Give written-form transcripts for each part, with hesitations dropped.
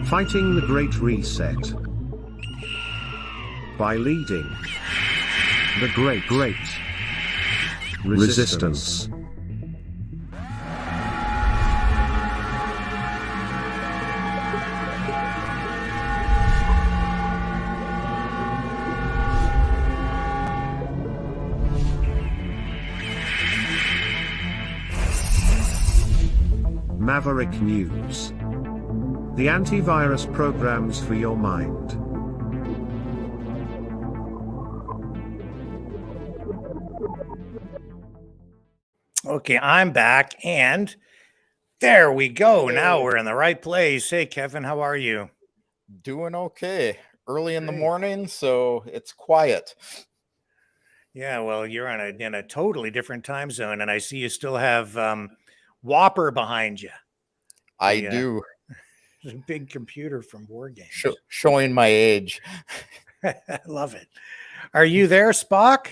Fighting the Great Reset by leading the Great Resistance. Maverick News. The antivirus programs for your mind. Okay, I'm back, and there we go. Now we're in the right place. Hey, Kevin, how are you? Doing okay. Early in the morning, so it's quiet. Yeah, well, you're on in a totally different time zone, and I see you still have Whopper behind you. I do. The big computer from War Games. Showing my age. I love it. Are you there, Spock?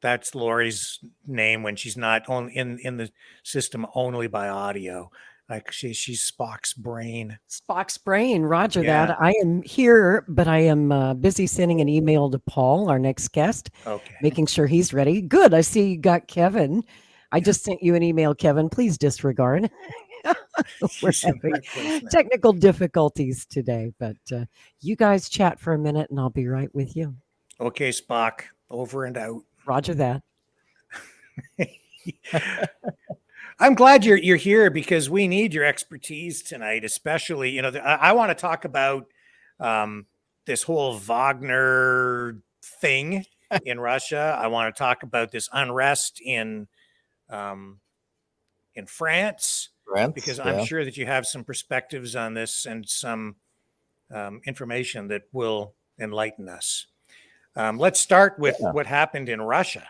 That's Lori's name when she's not only in the system only by audio. Like she's Spock's brain. Spock's brain. Roger that. I am here, but I am busy sending an email to Paul, our next guest. Okay. Making sure he's ready. Good. I see you got Kevin. I just sent you an email, Kevin. Please disregard. We're having technical difficulties today, but you guys chat for a minute and I'll be right with you. Okay, Spock. Over and out. Roger that. I'm glad you're here because we need your expertise tonight, especially, I want to talk about this whole Wagner thing in Russia. I want to talk about this unrest in France, because I'm sure that you have some perspectives on this and some information that will enlighten us. Let's start with what happened in Russia.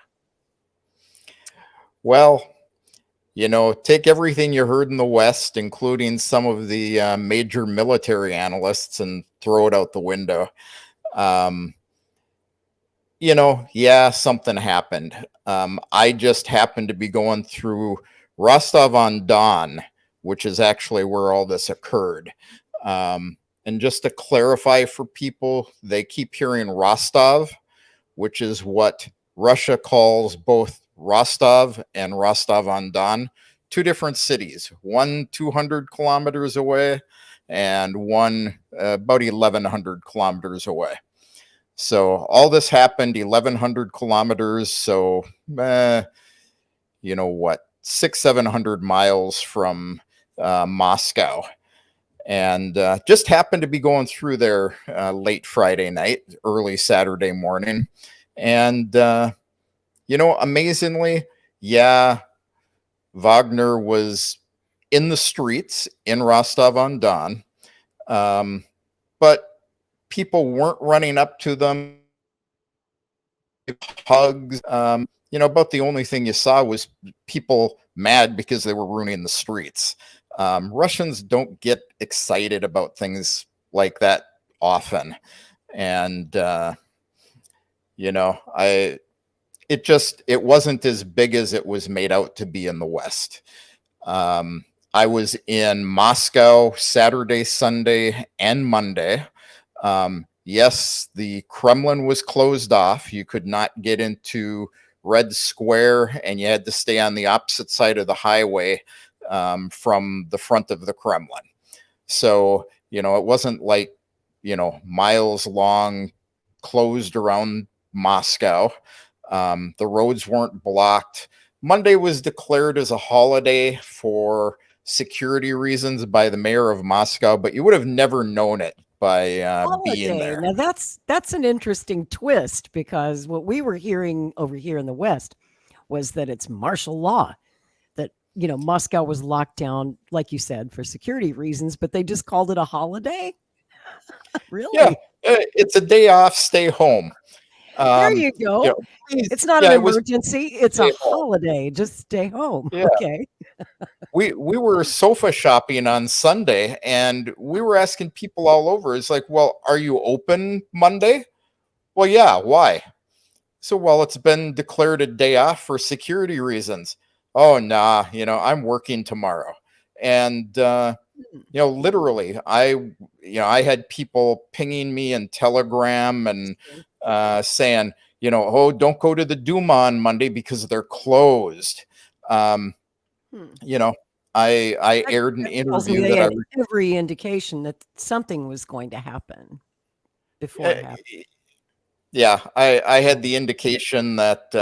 Well, take everything you heard in the West, including some of the major military analysts, and throw it out the window. Something happened. I just happened to be going through Rostov-on-Don, which is actually where all this occurred. And just to clarify for people, they keep hearing Rostov, which is what Russia calls both Rostov and Rostov-on-Don, two different cities, one 200 kilometers away and one about 1,100 kilometers away. So all this happened 1,100 kilometers. So, 600-700 miles from Moscow. And just happened to be going through there late Friday night, early Saturday morning. And, amazingly, Wagner was in the streets in Rostov-on-Don. But people weren't running up to them, hugs. About the only thing you saw was people mad because they were ruining the streets. Russians don't get excited about things like that often. And, it wasn't as big as it was made out to be in the West. I was in Moscow Saturday, Sunday, and Monday. Yes, the Kremlin was closed off. You could not get into Red Square, and you had to stay on the opposite side of the highway from the front of the Kremlin. So, it wasn't like, miles long closed around Moscow. The roads weren't blocked. Monday was declared as a holiday for security reasons by the mayor of Moscow, but you would have never known it by being there. Now that's an interesting twist, because what we were hearing over here in the West was that it's martial law, that Moscow was locked down, like you said, for security reasons, but they just called it a holiday. Really? Yeah, it's a day off, stay home. There you go. It's not an emergency. It's a holiday. Just stay home. Yeah. Okay. we were sofa shopping on Sunday, and we were asking people all over. It's like, well, are you open Monday? Well, yeah. Why? So, well, it's been declared a day off for security reasons. Oh, nah, I'm working tomorrow. And, literally, I had people pinging me in Telegram and saying, oh, don't go to the Duma on Monday because they're closed. You know, I aired an That tells me interview they that I had every indication that something was going to happen before it happened. yeah, I had the indication that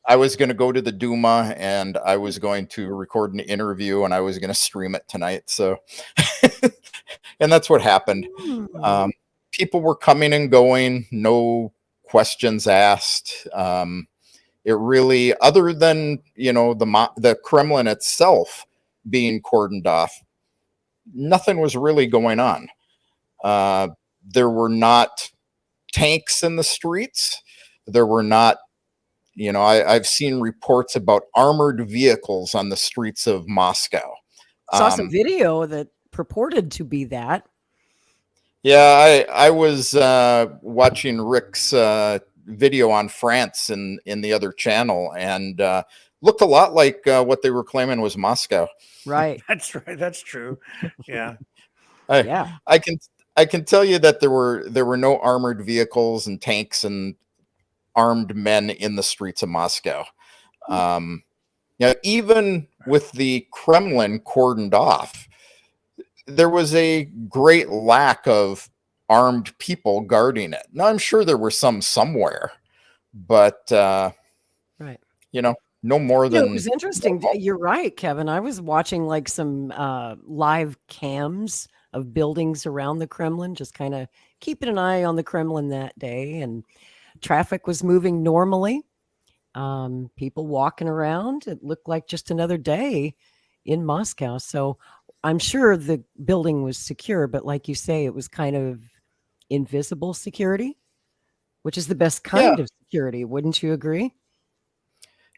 I was going to go to the Duma and I was going to record an interview and I was going to stream it tonight. So, and that's what happened. People were coming and going, no questions asked. It really, other than, the Kremlin itself being cordoned off, nothing was really going on. There were not tanks in the streets. There were not, I've seen reports about armored vehicles on the streets of Moscow. Saw some video that purported to be that. Yeah, I was watching Rick's video on France in the other channel, and looked a lot like what they were claiming was Moscow. Right. That's right. That's true. Yeah. I can tell you that there were no armored vehicles and tanks and armed men in the streets of Moscow. Even with the Kremlin cordoned off, there was a great lack of armed people guarding it. Now, I'm sure there were some somewhere, but right. No more than. It was interesting. You're right, Kevin. I was watching like some live cams of buildings around the Kremlin, just kind of keeping an eye on the Kremlin that day, and traffic was moving normally. People walking around. It looked like just another day in Moscow. So I'm sure the building was secure, but like you say, it was kind of invisible security, which is the best kind of security. Wouldn't you agree?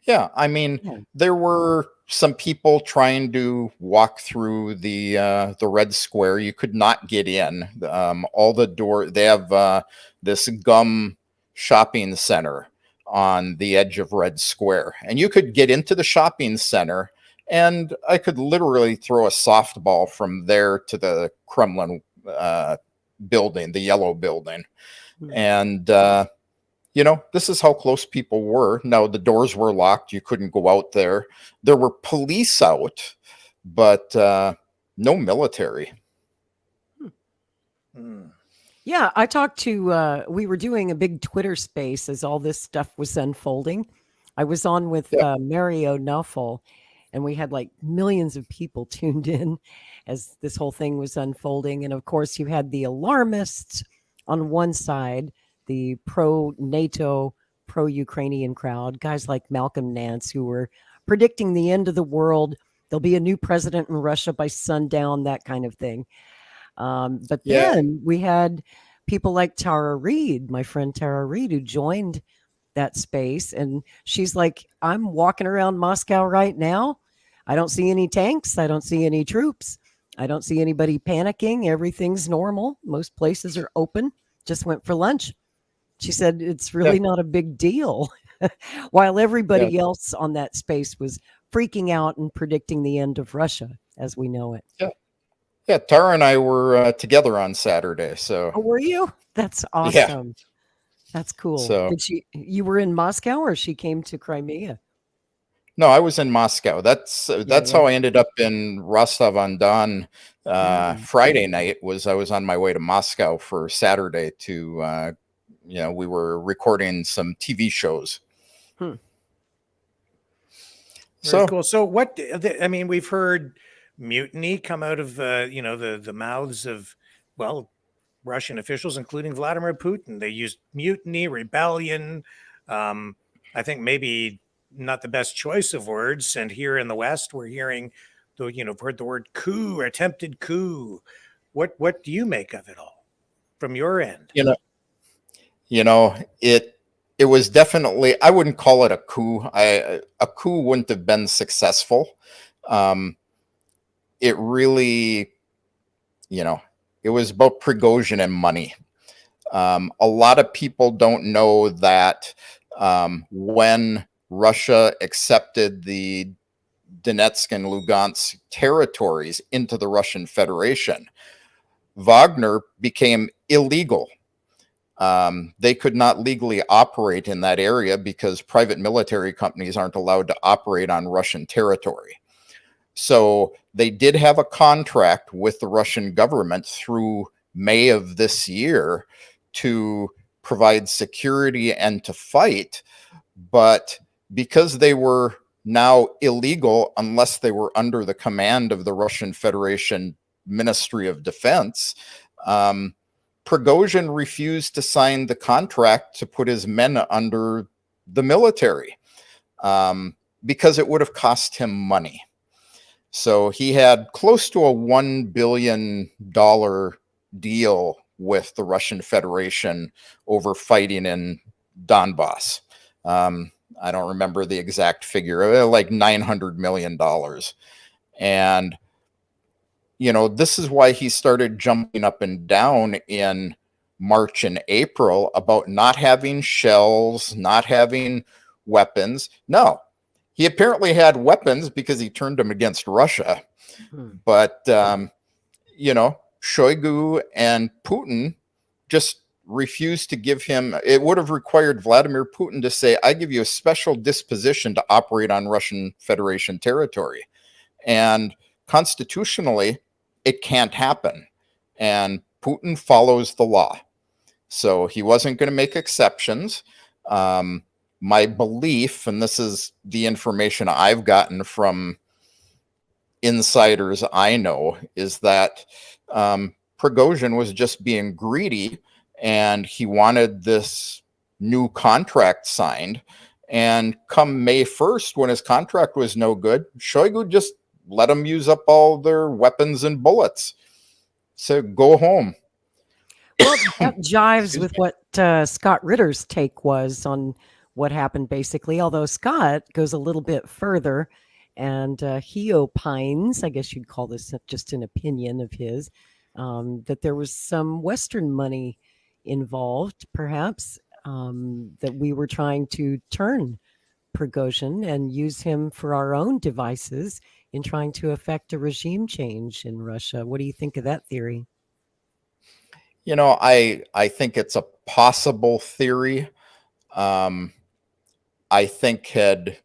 Yeah, I mean, there were some people trying to walk through the Red Square. You could not get in. All the door. They have this gum shopping center on the edge of Red Square, and you could get into the shopping center, and I could literally throw a softball from there to the Kremlin building, the yellow building, and this is how close people were. Now, the doors were locked. You couldn't go out there. There were police out, but no military. Yeah, I talked to, we were doing a big Twitter space as all this stuff was unfolding. I was on with Mario Nuffel, and we had like millions of people tuned in as this whole thing was unfolding. And of course, you had the alarmists on one side, the pro-NATO, pro-Ukrainian crowd, guys like Malcolm Nance, who were predicting the end of the world. There'll be a new president in Russia by sundown, that kind of thing. But then we had people like Tara Reid, my friend Tara Reid, who joined that space. And she's like, I'm walking around Moscow right now. I don't see any tanks. I don't see any troops. I don't see anybody panicking. Everything's normal. Most places are open. Just went for lunch. She said it's really not a big deal, while everybody else on that space was freaking out and predicting the end of Russia as we know it. Yeah, Tara and I were together on Saturday. So, were you? That's awesome. Yeah. That's cool. So, you were in Moscow, or she came to Crimea? No, I was in Moscow. That's how I ended up in Rostov-on-Don. Friday night I was on my way to Moscow for Saturday to. We were recording some TV shows. Very cool. So we've heard mutiny come out of the mouths of Russian officials, including Vladimir Putin. They used mutiny, rebellion. I think maybe not the best choice of words. And here in the West, we're hearing heard the word coup, or attempted coup. What do you make of it all from your end? It was definitely, I wouldn't call it a coup. A coup wouldn't have been successful. It really, it was about Prigozhin and money. A lot of people don't know that when Russia accepted the Donetsk and Lugansk territories into the Russian Federation, Wagner became illegal. They could not legally operate in that area because private military companies aren't allowed to operate on Russian territory. So they did have a contract with the Russian government through May of this year to provide security and to fight. But because they were now illegal, unless they were under the command of the Russian Federation Ministry of Defense, Prigozhin refused to sign the contract to put his men under the military because it would have cost him money. So he had close to a $1 billion deal with the Russian Federation over fighting in Donbass. I don't remember the exact figure, like $900 million. And, you know, this is why he started jumping up and down in March and April about not having shells, not having weapons. No, he apparently had weapons because he turned them against Russia. But, you know, Shoigu and Putin just refused to give him. It would have required Vladimir Putin to say, I give you a special disposition to operate on Russian Federation territory. And constitutionally, it can't happen. And Putin follows the law. So he wasn't going to make exceptions. My belief, and this is the information I've gotten from insiders I know, is that Prigozhin was just being greedy and he wanted this new contract signed. And come May 1st, when his contract was no good, Shoigu just let them use up all their weapons and bullets. So go home. Well, that jives with what Scott Ritter's take was on what happened, basically, although Scott goes a little bit further and he opines, I guess you'd call this just an opinion of his, that there was some Western money involved, perhaps, that we were trying to turn Prigozhin and use him for our own devices in trying to effect a regime change in Russia. What do you think of that theory? You know, I think it's a possible theory. I think had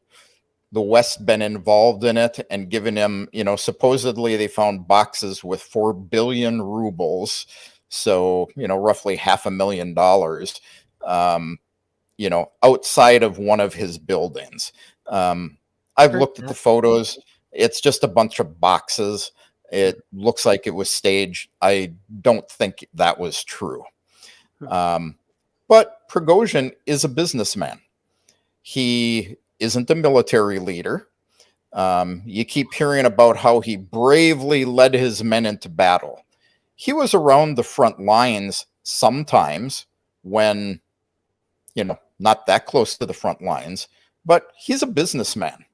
the West been involved in it and given him, you know, supposedly they found boxes with 4 billion rubles. So, you know, roughly $500,000, you know, outside of one of his buildings. I've looked at the photos. It's just a bunch of boxes. It looks like it was staged. I don't think that was true. But Prigozhin is a businessman. He isn't a military leader. You keep hearing about how he bravely led his men into battle. He was around the front lines sometimes when, you know, not that close to the front lines, but he's a businessman.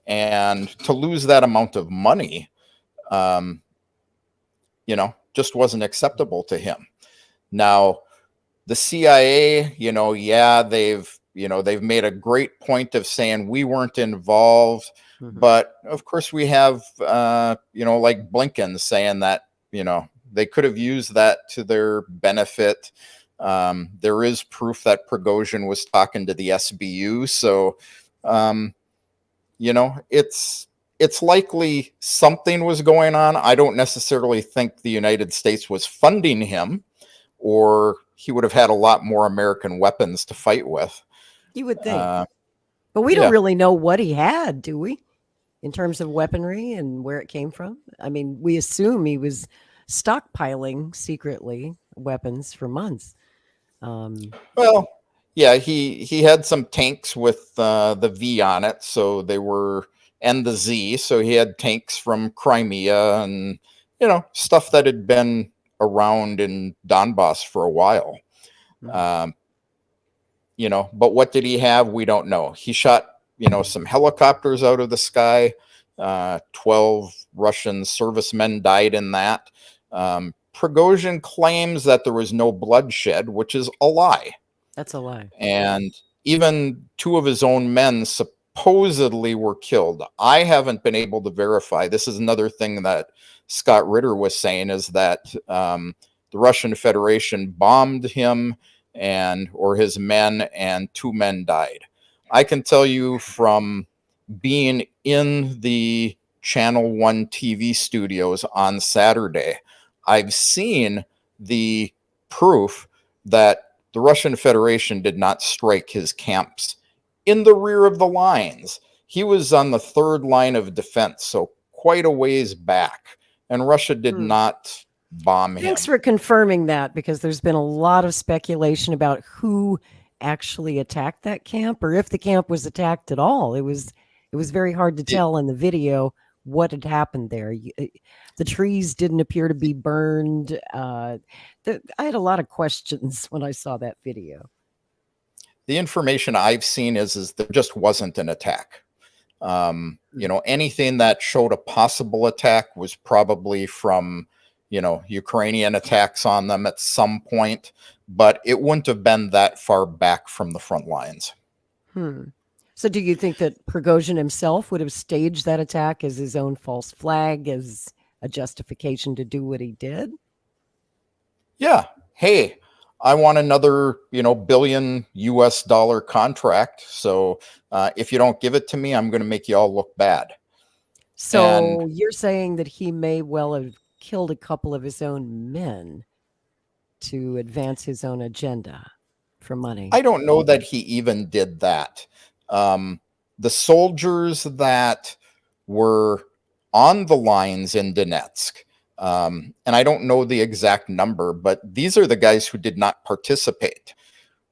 And to lose that amount of money, you know, just wasn't acceptable to him. Now, the CIA, you know, yeah, they've made a great point of saying we weren't involved. But of course we have, you know, like Blinken saying that, you know, they could have used that to their benefit. There is proof that Prigozhin was talking to the SBU. So, you know, it's likely something was going on. I don't necessarily think the United States was funding him, or he would have had a lot more American weapons to fight with. You would think. But we don't really know what he had, do we? In terms of weaponry and where it came from? I mean, we assume he was stockpiling secretly weapons for months. Well, yeah, he had some tanks with the V on it, so they were, and the Z, so he had tanks from Crimea and, you know, stuff that had been around in Donbass for a while. You know, but what did he have? We don't know. He shot, you know, some helicopters out of the sky. 12 Russian servicemen died in that. Prigozhin claims that there was no bloodshed, which is a lie. That's a lie. And even 2 of his own men supposedly were killed. I haven't been able to verify. This is another thing that Scott Ritter was saying, is that the Russian Federation bombed him or his men, and 2 men died. I can tell you from being in the Channel 1 TV studios on Saturday, I've seen the proof that the Russian Federation did not strike his camps in the rear of the lines. He was on the 3rd line of defense, so quite a ways back, and Russia did not bomb him. Thanks for confirming that, because there's been a lot of speculation about who actually attacked that camp, or if the camp was attacked at all. It was very hard to tell in the video what had happened there. The trees didn't appear to be burned. I had a lot of questions when I saw that video. The information I've seen is there just wasn't an attack. Anything that showed a possible attack was probably from, Ukrainian attacks on them at some point, but it wouldn't have been that far back from the front lines. So do you think that Prigozhin himself would have staged that attack as his own false flag, as a justification to do what he did? Yeah. Hey, I want another, billion US dollar contract. So if you don't give it to me, I'm going to make you all look bad. So you're saying that he may well have killed a couple of his own men to advance his own agenda for money? I don't know that he even did that. The soldiers that were on the lines in Donetsk, and I don't know the exact number, but these are the guys who did not participate.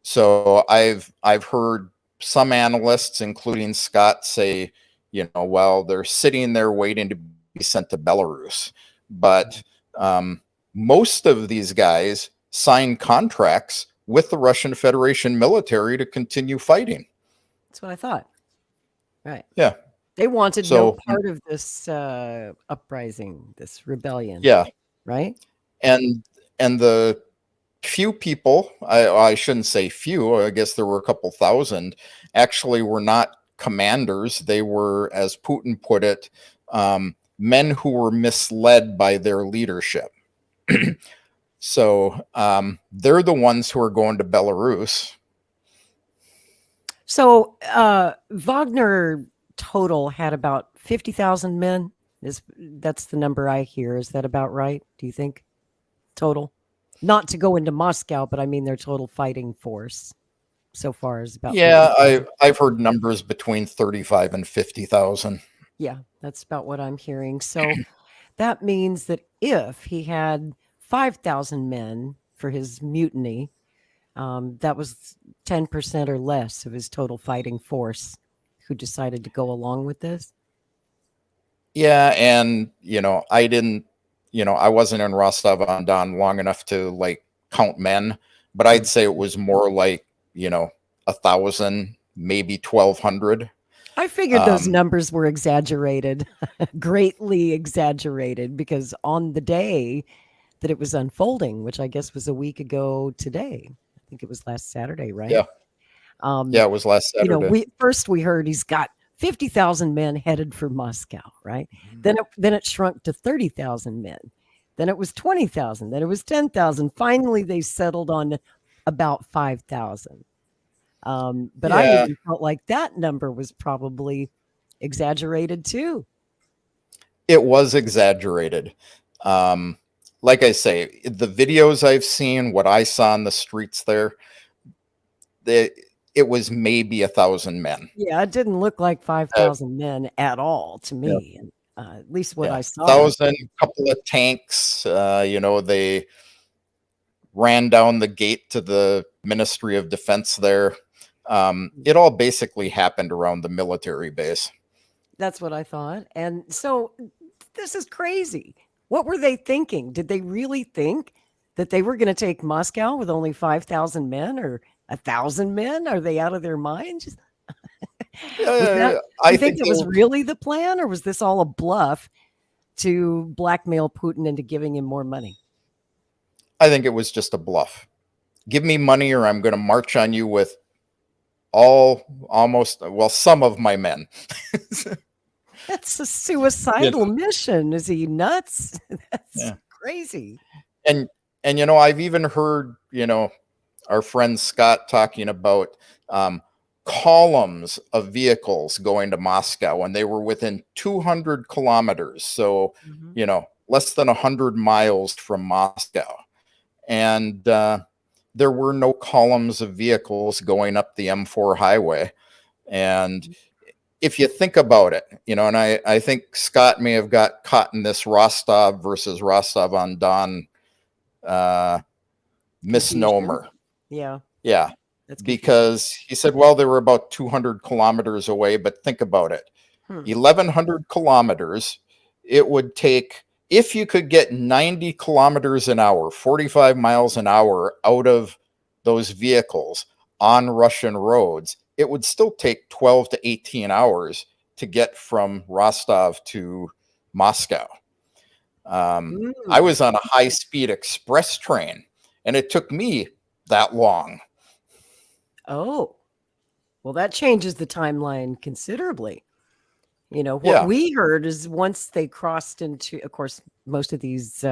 So I've heard some analysts, including Scott, say, well, they're sitting there waiting to be sent to Belarus. But most of these guys signed contracts with the Russian Federation military to continue fighting. That's what I thought. Right. Yeah. They wanted no part of this uprising, this rebellion. Yeah. Right. And the few people, I shouldn't say few, I guess there were a couple thousand, actually were not commanders. They were, as Putin put it, men who were misled by their leadership. So they're the ones who are going to Belarus. So Wagner total had about 50,000 men. That's the number I hear. Is that about right? Do you think total? Not to go into Moscow, but I mean their total fighting force so far is about. Yeah, I've heard numbers between 35 and 50,000. Yeah, that's about what I'm hearing. So that means that if he had 5,000 men for his mutiny, that was 10% or less of his total fighting force who decided to go along with this. Yeah, and I wasn't in Rostov-on-Don long enough to count men, but I'd say it was more like 1,000, maybe 1,200. I figured those numbers were exaggerated, greatly exaggerated, because on the day that it was unfolding, which I guess was a week ago today, I think it was last Saturday, right? Yeah. It was last Saturday. We heard he's got 50,000 men headed for Moscow, right? Mm-hmm. Then it shrunk to 30,000 men. Then it was 20,000. Then it was 10,000. Finally, they settled on about 5,000. But I even felt like that number was probably exaggerated too. It was exaggerated. Like I say, the videos I've seen, what I saw in the streets there, it was maybe 1,000 men. Yeah, it didn't look like 5,000 men at all to me. Yeah. At least what I saw. 1,000, couple of tanks. They ran down the gate to the Ministry of Defense there. It all basically happened around the military base. That's what I thought. And so this is crazy. What were they thinking? Did they really think that they were going to take Moscow with only 5,000 men or 1,000 men? Are they out of their minds? I think it was really the plan, or was this all a bluff to blackmail Putin into giving him more money? I think it was just a bluff. Give me money or I'm going to march on you with some of my men. That's a suicidal mission. Is he nuts? That's Yeah. crazy. And I've even heard, our friend Scott talking about columns of vehicles going to Moscow when they were within 200 kilometers. So, less than 100 miles from Moscow. And there were no columns of vehicles going up the M4 highway. And if you think about it, and I think Scott may have got caught in this Rostov versus Rostov-on-Don misnomer. Yeah. Yeah. That's because he said, well, they were about 200 kilometers away, but think about it. 1,100 kilometers, it would take, if you could get 90 kilometers an hour, 45 miles an hour out of those vehicles on Russian roads, it would still take 12 to 18 hours to get from Rostov to Moscow. I was on a high-speed express train, and it took me that long. Oh, well, that changes the timeline considerably. What we heard is once they crossed into, of course, most of these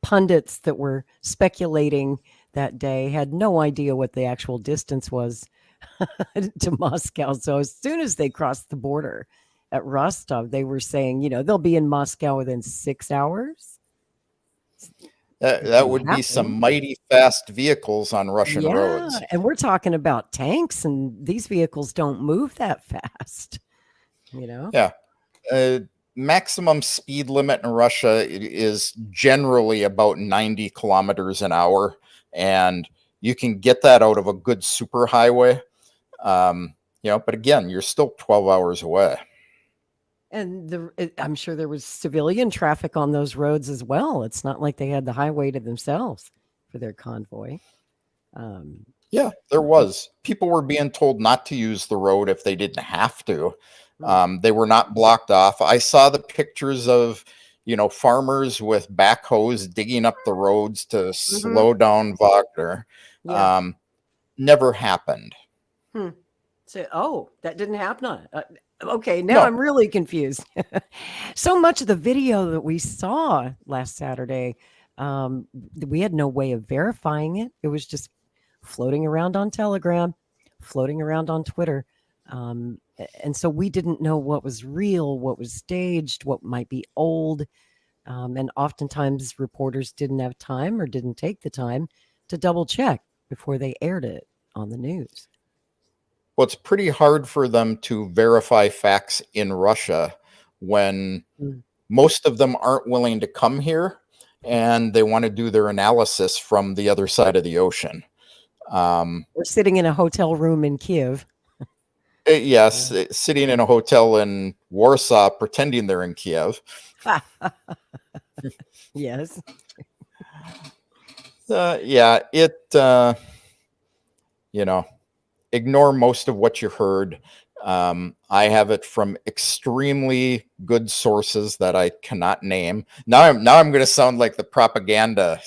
pundits that were speculating that day had no idea what the actual distance was to Moscow. So as soon as they crossed the border at Rostov, they were saying, they'll be in Moscow within 6 hours. That would be some mighty fast vehicles on Russian roads. And we're talking about tanks, and these vehicles don't move that fast. Yeah. Maximum speed limit in Russia is generally about 90 kilometers an hour. And you can get that out of a good superhighway. But again, you're still 12 hours away. And I'm sure there was civilian traffic on those roads as well. It's not like they had the highway to themselves for their convoy. Yeah, there was. People were being told not to use the road if they didn't have to. They were not blocked off. I saw the pictures of, farmers with backhoes digging up the roads to slow down Wagner. Yeah. Never happened. So, that didn't happen. Okay, now I'm really confused. So much of the video that we saw last Saturday, we had no way of verifying it. It was just floating around on Telegram, floating around on Twitter. And so we didn't know what was real, what was staged, what might be old. And oftentimes reporters didn't have time or didn't take the time to double check before they aired it on the news. Well, it's pretty hard for them to verify facts in Russia when most of them aren't willing to come here and they want to do their analysis from the other side of the ocean. We're sitting in a hotel room in Kiev. Yes, sitting in a hotel in Warsaw pretending they're in Kiev. Yes. Ignore most of what you heard. I have it from extremely good sources that I cannot name. Now I'm going to sound like the propaganda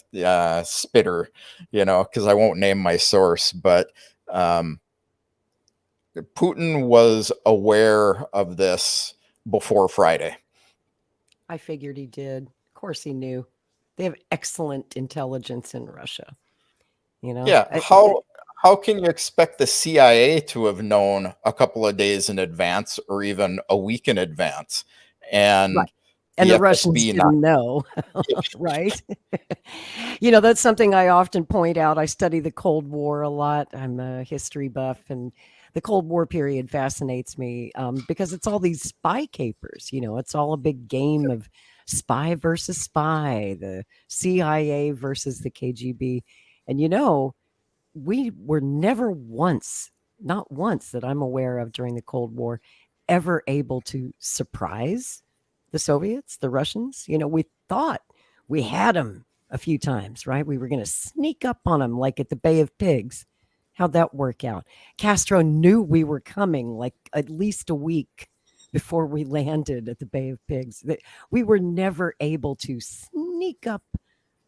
spitter, because I won't name my source. But Putin was aware of this before Friday. I figured he did. Of course he knew. They have excellent intelligence in Russia. Yeah. How can you expect the CIA to have known a couple of days in advance or even a week in advance? And the Russians didn't know, right? That's something I often point out. I study the Cold War a lot. I'm a history buff, and the Cold War period fascinates me because it's all these spy capers. It's all a big game of spy versus spy, the CIA versus the KGB. And we were never not once that I'm aware of during the Cold War, ever able to surprise the Soviets, the Russians. We thought we had them a few times, right? We were going to sneak up on them like at the Bay of Pigs. How'd that work out? Castro knew we were coming like at least a week before we landed at the Bay of Pigs. We were never able to sneak up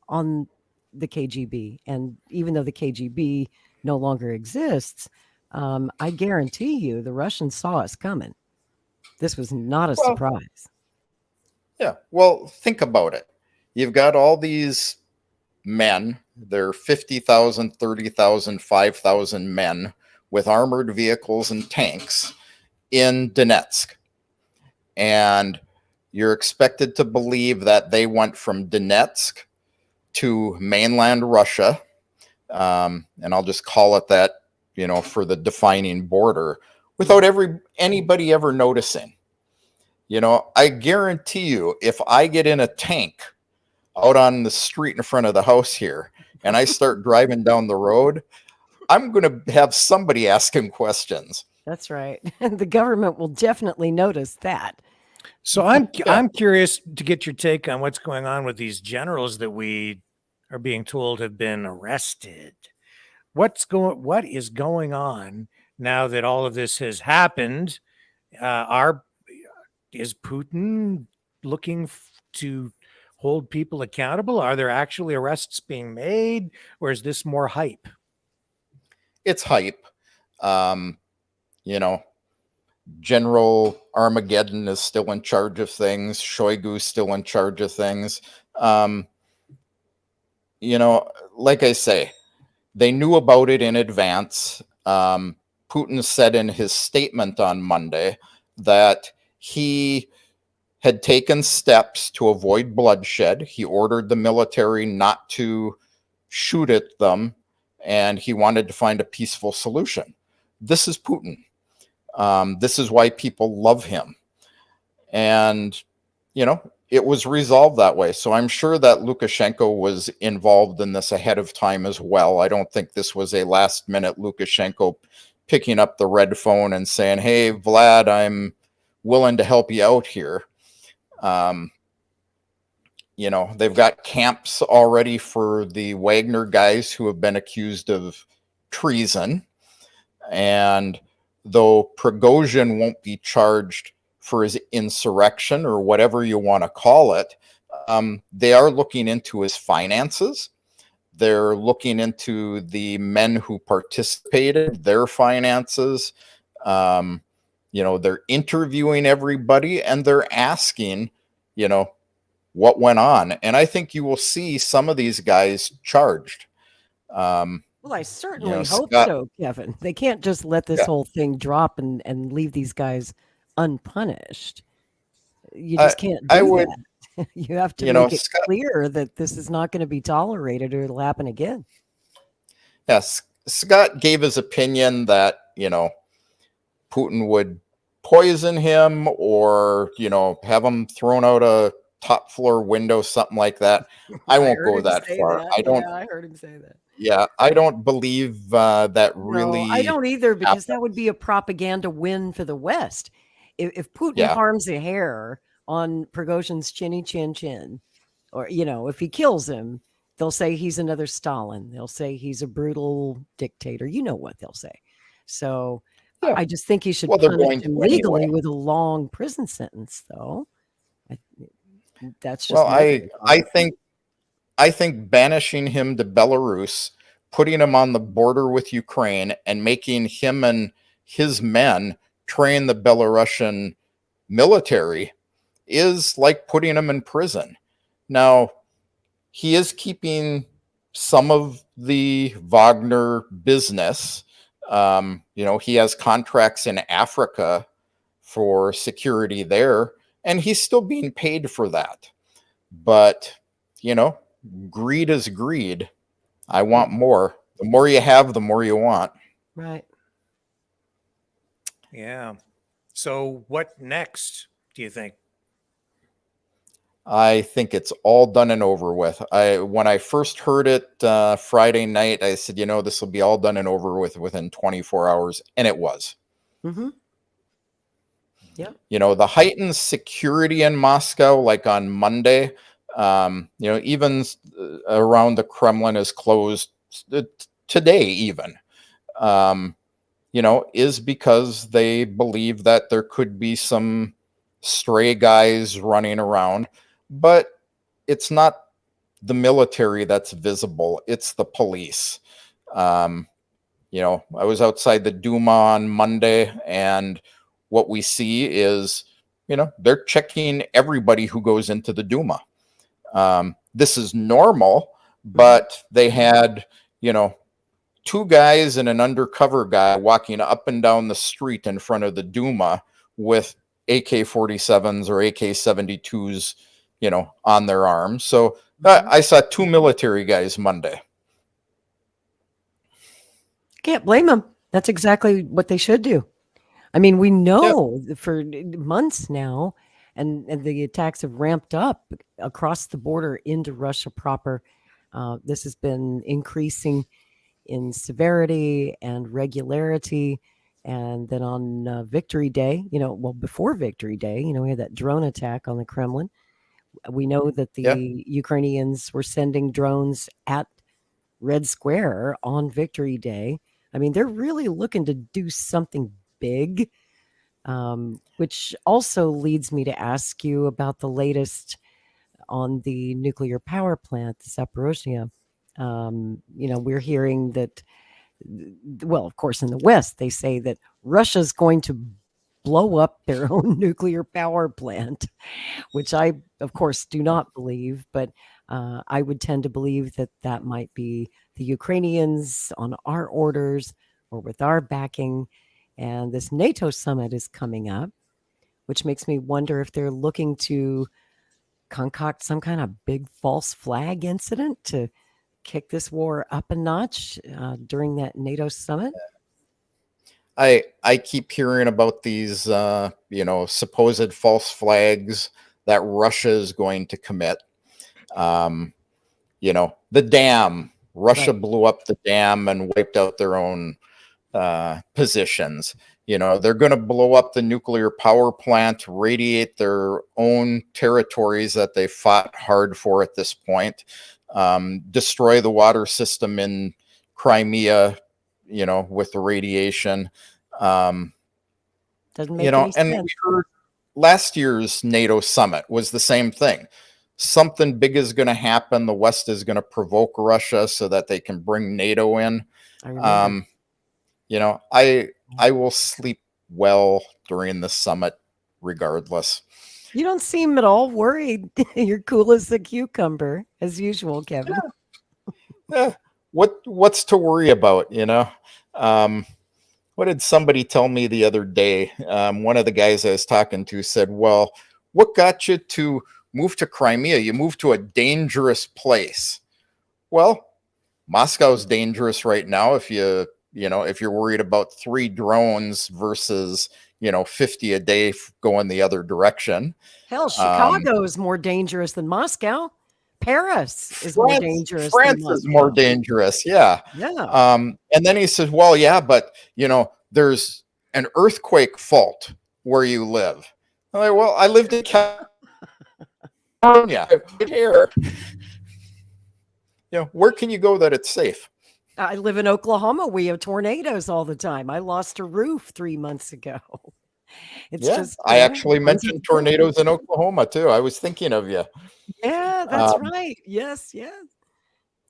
on the KGB. And even though the KGB no longer exists, I guarantee you the Russians saw us coming. This was not a Well, surprise. Yeah. Well, think about it. You've got all these men, they're 50,000, 30,000, 5,000 men with armored vehicles and tanks in Donetsk. And you're expected to believe that they went from Donetsk to mainland Russia. And I'll just call it that, for the defining border, without anybody ever noticing. I guarantee you, if I get in a tank out on the street in front of the house here and I start driving down the road, I'm going to have somebody asking questions. That's right. The government will definitely notice that. So I'm curious to get your take on what's going on with these generals that we are being told have been arrested. What is going on now that all of this has happened? Is Putin looking to hold people accountable? Are there actually arrests being made, or is this more hype? It's hype. General Armageddon is still in charge of things. Shoigu's still in charge of things. Like I say, they knew about it in advance. Putin said in his statement on Monday that he had taken steps to avoid bloodshed. He ordered the military not to shoot at them, and he wanted to find a peaceful solution. This is Putin. This is why people love him. And, it was resolved that way. So I'm sure that Lukashenko was involved in this ahead of time as well. I don't think this was a last minute Lukashenko picking up the red phone and saying, "Hey, Vlad, I'm willing to help you out here." They've got camps already for the Wagner guys who have been accused of treason. And though Prigozhin won't be charged for his insurrection or whatever you want to call it, they are looking into his finances. They're looking into the men who participated, their finances. They're interviewing everybody and they're asking, what went on. And I think you will see some of these guys charged. Well, I certainly hope Scott, so, Kevin. They can't just let this whole thing drop and leave these guys unpunished. You just can't do that. You have to make it clear that this is not going to be tolerated or it'll happen again. Yes. Scott gave his opinion that, Putin would poison him or, have him thrown out a top floor window, something like that. I won't go that far. I heard him say that. Yeah, I don't believe that really. No, I don't either, because that would be a propaganda win for the West. If Putin harms a hair on Prigozhin's chinny chin chin, or if he kills him, they'll say he's another Stalin. They'll say he's a brutal dictator. You know what they'll say. So I just think he should punish him legally with a long prison sentence, though. That's just I think banishing him to Belarus, putting him on the border with Ukraine, and making him and his men train the Belarusian military is like putting him in prison. Now, he is keeping some of the Wagner business. He has contracts in Africa for security there, and he's still being paid for that. But, greed is greed. I want more. The more you have, the more you want. Right. Yeah. So what next, do you think? I think it's all done and over with. When I first heard it Friday night, I said, this will be all done and over with within 24 hours. And it was. Mm-hmm. Yep. The heightened security in Moscow, like on Monday, even around the Kremlin is closed today even, is because they believe that there could be some stray guys running around. But it's not the military that's visible. It's the police. I was outside the Duma on Monday, and what we see is, they're checking everybody who goes into the Duma. This is normal, but they had, two guys and an undercover guy walking up and down the street in front of the Duma with AK-47s or AK-72s, on their arms. So I saw two military guys Monday. Can't blame them. That's exactly what they should do. I mean, we know for months now, and the attacks have ramped up across the border into Russia proper. This has been increasing in severity and regularity. And then on Victory Day, before Victory Day, we had that drone attack on the Kremlin. We know that the Ukrainians were sending drones at Red Square on Victory Day. I mean, they're really looking to do something big, which also leads me to ask you about the latest on the nuclear power plant, the Zaporozhye. We're hearing that, well, of course, in the West, they say that Russia's going to blow up their own nuclear power plant, which I, of course, do not believe, but I would tend to believe that that might be the Ukrainians on our orders or with our backing. And this NATO summit is coming up, which makes me wonder if they're looking to concoct some kind of big false flag incident to kick this war up a notch during that NATO summit. I keep hearing about these, supposed false flags that Russia is going to commit. The dam. Russia blew up the dam and wiped out their own positions. They're going to blow up the nuclear power plant, radiate their own territories that they fought hard for at this point, destroy the water system in Crimea, with the radiation. Doesn't make any sense. And we heard last year's NATO summit was the same thing. Something big is going to happen. The West is going to provoke Russia so that they can bring NATO in. I will sleep well during the summit regardless. You don't seem at all worried. You're cool as a cucumber, as usual, Kevin. What's to worry about, What did somebody tell me the other day? One of the guys I was talking to said, well, what got you to move to Crimea? You moved to a dangerous place. Well, Moscow's dangerous right now if you're worried about 3 drones versus 50 a day going the other direction. Hell, Chicago is more dangerous than Moscow. Paris is more dangerous. France is more dangerous. Yeah. Yeah. And then he says, well, yeah, but there's an earthquake fault where you live. I'm like, well, I lived in California. Here. Where can you go that it's safe? I live in Oklahoma. We have tornadoes all the time. I lost a roof 3 months ago. I actually mentioned tornadoes in Oklahoma too. I was thinking of you. Yeah, that's right. Yes.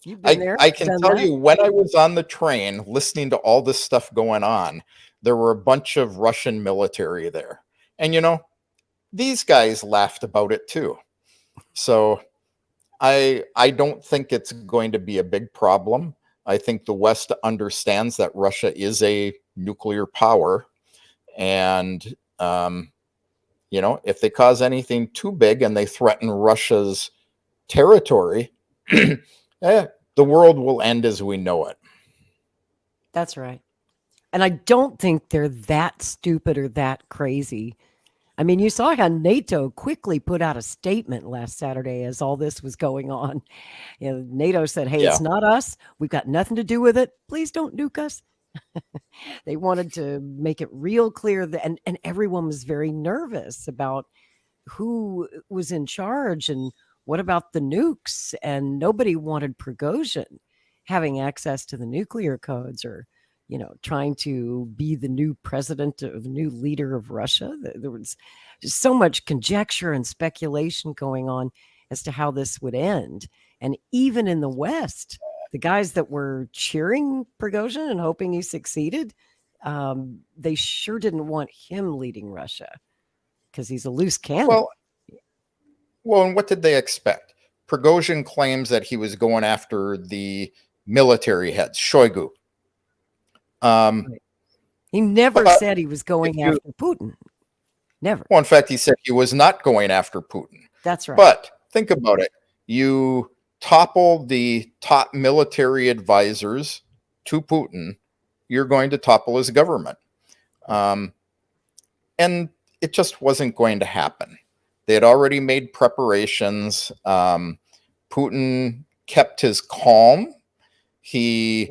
You've been there. I can tell you, when I was on the train listening to all this stuff going on, there were a bunch of Russian military there. And these guys laughed about it too. So I don't think it's going to be a big problem. I think the West understands that Russia is a nuclear power. And, if they cause anything too big and they threaten Russia's territory, the world will end as we know it. That's right. And I don't think they're that stupid or that crazy. I mean, you saw how NATO quickly put out a statement last Saturday as all this was going on. NATO said, hey, It's not us. We've got nothing to do with it. Please don't nuke us. They wanted to make it real clear that, and everyone was very nervous about who was in charge and what about the nukes. And nobody wanted Prigozhin having access to the nuclear codes or, trying to be the new president of new leader of Russia. There was just so much conjecture and speculation going on as to how this would end. And even in the West, the guys that were cheering Prigozhin and hoping he succeeded, they sure didn't want him leading Russia because he's a loose cannon. Well, and what did they expect? Prigozhin claims that he was going after the military heads, Shoigu. He never said he was going after Putin. Never. Well, in fact, he said he was not going after Putin. That's right. But think about it. You topple the top military advisors to Putin, you're going to topple his government. And it just wasn't going to happen. They had already made preparations. Putin kept his calm. He,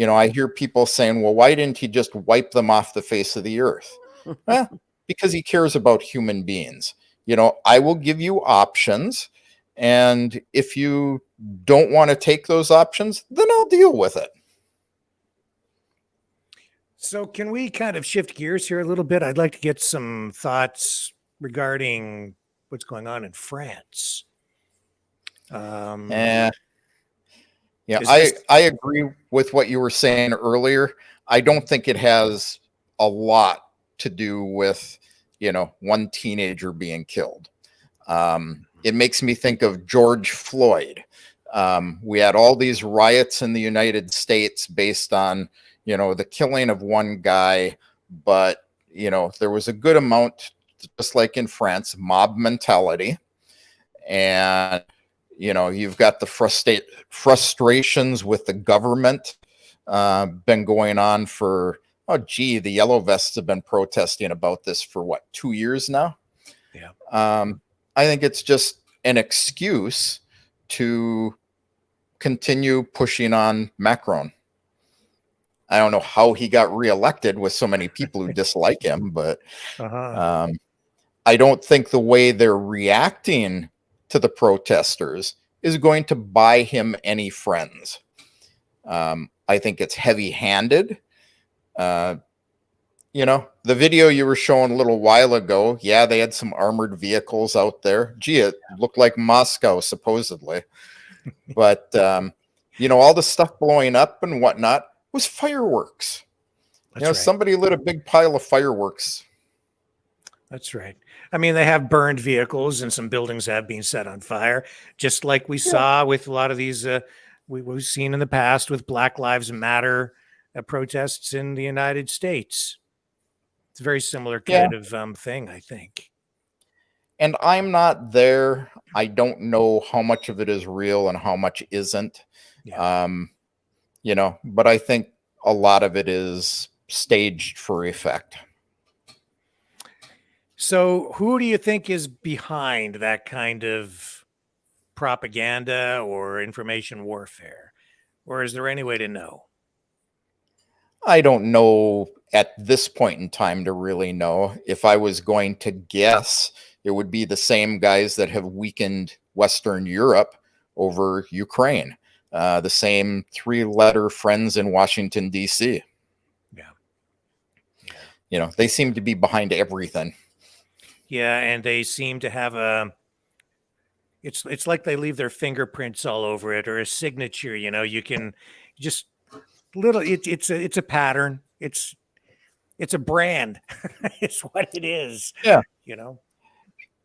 I hear people saying, well, why didn't he just wipe them off the face of the earth? Because he cares about human beings. I will give you options. And if you don't want to take those options, then I'll deal with it. So can we kind of shift gears here a little bit? I'd like to get some thoughts regarding what's going on in France. I agree with what you were saying earlier. I don't think it has a lot to do with, one teenager being killed. It makes me think of George Floyd. We had all these riots in the United States based on, the killing of one guy, but, there was a good amount, just like in France, mob mentality. And, you've got the frustrations with the government been going on for, the Yellow Vests have been protesting about this for 2 years now? Yeah. I think it's just an excuse to continue pushing on Macron. I don't know how he got reelected with so many people who dislike him, but I don't think the way they're reacting to the protesters is going to buy him any friends. I think it's heavy-handed. The video you were showing a little while ago, they had some armored vehicles out there. Gee, it looked like Moscow, supposedly. But, all the stuff blowing up and whatnot was fireworks. That's right. Somebody lit a big pile of fireworks. That's right. I mean, they have burned vehicles and some buildings have been set on fire, just like we saw with a lot of these, we've seen in the past with Black Lives Matter protests in the United States. It's a very similar kind of thing, I think. And I'm not there. I don't know how much of it is real and how much isn't. But I think a lot of it is staged for effect. So who do you think is behind that kind of propaganda or information warfare? Or is there any way to know? I don't know at this point in time to really know. If I was going to guess, it would be the same guys that have weakened Western Europe over Ukraine. The same three-letter friends in Washington, D.C. Yeah. They seem to be behind everything. Yeah, and they seem to have it's like they leave their fingerprints all over it, or a signature. You can just it's a pattern. It's a brand. It's what it is. Yeah.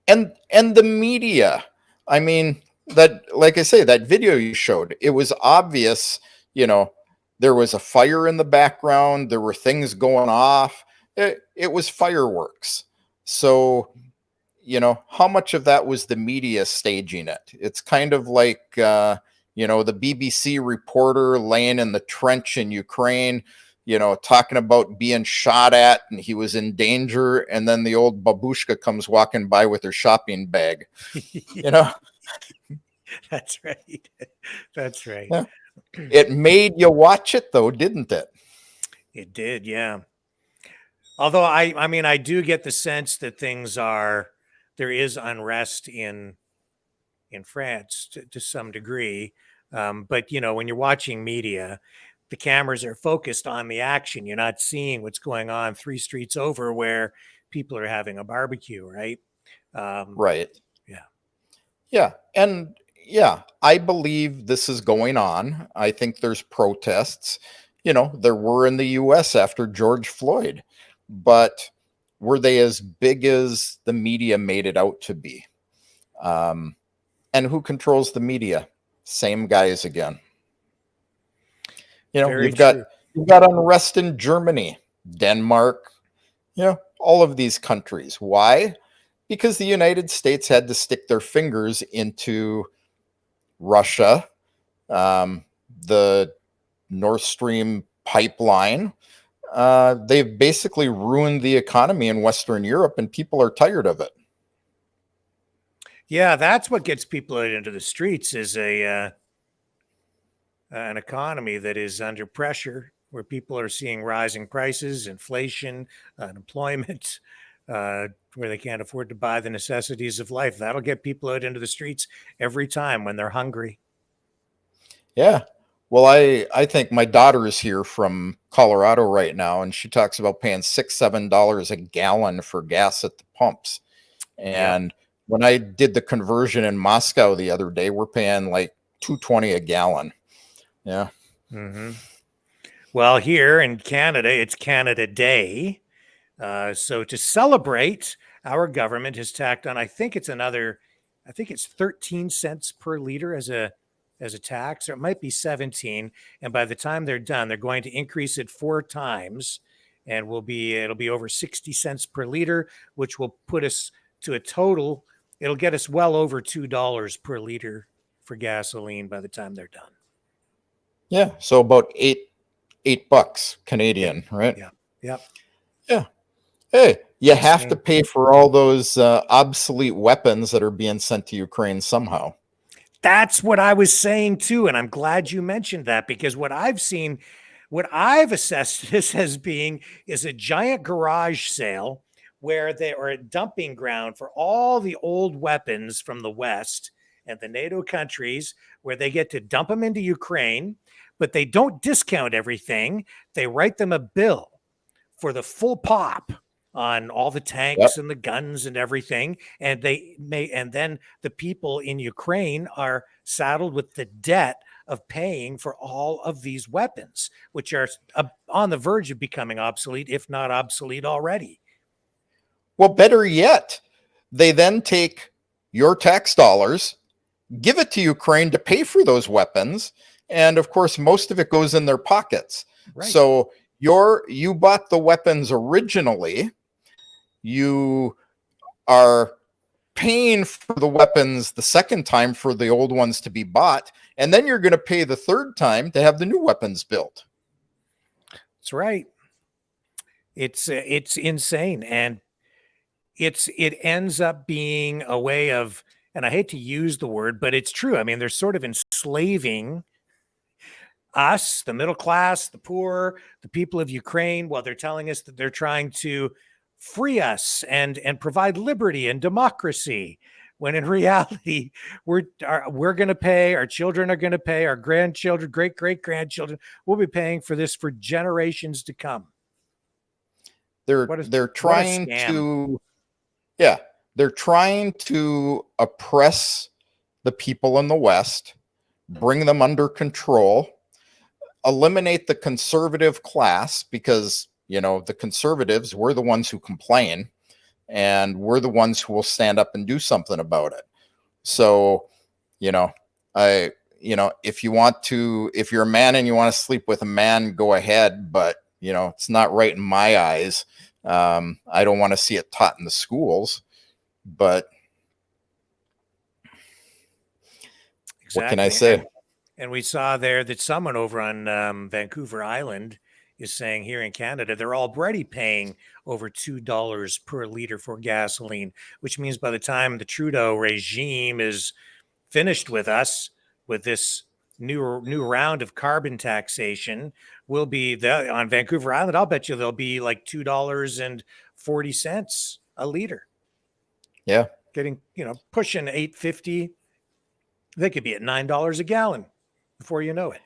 And the media. I mean, that, like I say, that video you showed, it was obvious. There was a fire in the background. There were things going off. It was fireworks. So, how much of that was the media staging it? It's kind of like, the BBC reporter laying in the trench in Ukraine, talking about being shot at and he was in danger. And then the old babushka comes walking by with her shopping bag, That's right. That's right. Yeah. It made you watch it though, didn't it? It did. Yeah. Although I do get the sense that there is unrest in France to some degree. But when you're watching media, the cameras are focused on the action. You're not seeing what's going on 3 streets over where people are having a barbecue, right? Right. Yeah. Yeah. And, yeah, I believe this is going on. I think there's protests. There were in the US after George Floyd, but were they as big as the media made it out to be? And who controls the media? Same guys again. Very You've got true. unrest in Germany, Denmark, all of these countries. Why? Because the United States had to stick their fingers into Russia, the Nord Stream pipeline. They've basically ruined the economy in Western Europe, and people are tired of it. Yeah, that's what gets people out into the streets is an economy that is under pressure, where people are seeing rising prices, inflation, unemployment, where they can't afford to buy the necessities of life. That'll get people out into the streets every time when they're hungry. Yeah. Well, I think my daughter is here from Colorado right now, and she talks about paying $6-7 a gallon for gas at the pumps. And when I did the conversion in Moscow the other day, we're paying like $2.20 a gallon. Yeah. Mm-hmm. Well, here in Canada, it's Canada Day. So to celebrate, our government has tacked on, I think it's 13 cents per liter as a tax, or it might be 17. And by the time they're done, they're going to increase it 4 times, and it'll be over 60 cents per liter, which will put us to a total. It'll get us well over $2 per liter for gasoline by the time they're done. Yeah. So about $8 Canadian, right? Yeah. Yep. Yeah. Hey, you have to pay for all those obsolete weapons that are being sent to Ukraine somehow. That's what I was saying too. And I'm glad you mentioned that, because what I've assessed this as being is a giant garage sale where they are a dumping ground for all the old weapons from the West and the NATO countries, where they get to dump them into Ukraine, but they don't discount everything. They write them a bill for the full pop on all the tanks and the guns and everything. And then the people in Ukraine are saddled with the debt of paying for all of these weapons, which are on the verge of becoming obsolete, if not obsolete already. Well, better yet, they then take your tax dollars, give it to Ukraine to pay for those weapons. And of course, most of it goes in their pockets. Right. So you bought the weapons originally. You are paying for the weapons the second time for the old ones to be bought, and then you're going to pay the third time to have the new weapons built. That's right. It's insane, and it ends up being a way of, and I hate to use the word, but it's true. I mean, they're sort of enslaving us, the middle class, the poor, the people of Ukraine, while they're telling us that they're trying to free us and provide liberty and democracy, when in reality we're going to pay, our children are going to pay, our grandchildren, great grandchildren will be paying for this for generations to come. They're trying to oppress the people in the West, bring them under control, eliminate the conservative class, because the conservatives, we're the ones who complain, and we're the ones who will stand up and do something about it. So, if you're a man and you want to sleep with a man, go ahead. But, it's not right in my eyes. I don't want to see it taught in the schools, but What can I say? And we saw there that someone over on Vancouver Island is saying here in Canada, they're already paying over $2 per liter for gasoline, which means by the time the Trudeau regime is finished with us, with this new round of carbon taxation, will be on Vancouver Island. I'll bet you there'll be like $2.40 a liter. Yeah. Getting, pushing $8.50. They could be at $9 a gallon before you know it.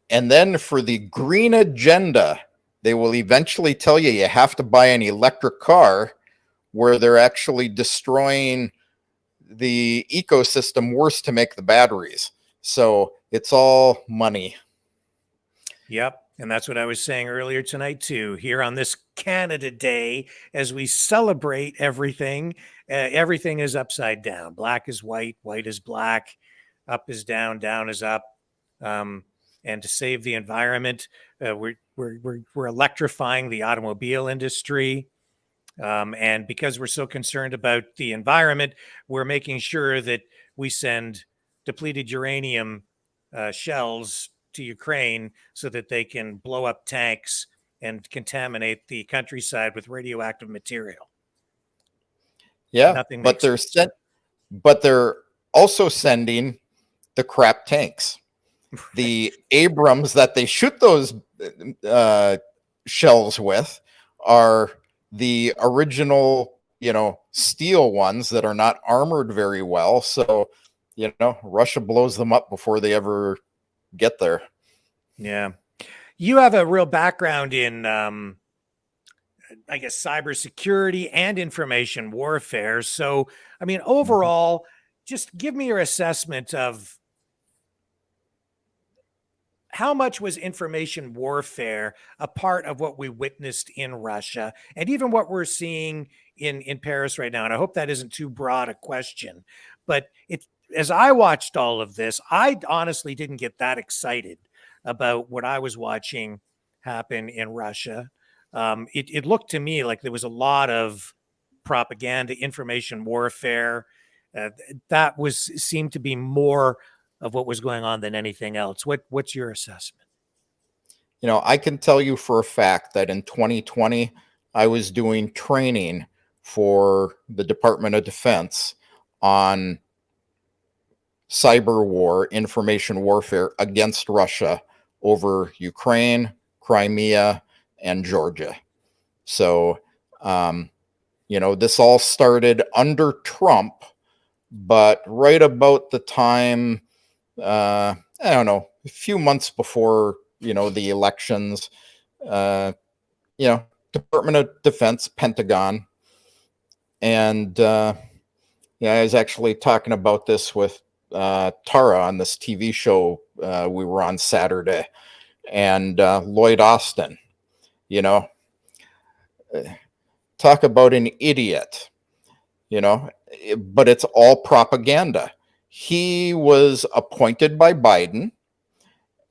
And then for the green agenda, they will eventually tell you have to buy an electric car, where they're actually destroying the ecosystem worse to make the batteries. So it's all money. Yep. And that's what I was saying earlier tonight, too. Here on this Canada Day, as we celebrate everything, everything is upside down. Black is white, white is black, up is down, down is up. And to save the environment, we're electrifying the automobile industry. And because we're so concerned about the environment, we're making sure that we send depleted uranium shells to Ukraine so that they can blow up tanks and contaminate the countryside with radioactive material. Yeah, Nothing but makes they're but they're also sending the crap tanks. The Abrams that they shoot those shells with are the original, steel ones that are not armored very well. So, Russia blows them up before they ever get there. Yeah. You have a real background in, I guess, cybersecurity and information warfare. So, I mean, overall, just give me your assessment of how much was information warfare a part of what we witnessed in Russia and even what we're seeing in Paris right now? And I hope that isn't too broad a question, but as I watched all of this, I honestly didn't get that excited about what I was watching happen in Russia. It looked to me like there was a lot of propaganda, information warfare. That seemed to be more of what was going on than anything else. What's your assessment? I can tell you for a fact that in 2020, I was doing training for the Department of Defense on cyber war, information warfare against Russia over Ukraine, Crimea, and Georgia. So, this all started under Trump, but right about the time, I don't know, a few months before, the elections, Department of Defense, Pentagon. And, I was actually talking about this with Tara on this TV show we were on Saturday, and Lloyd Austin, talk about an idiot, but it's all propaganda. He was appointed by Biden,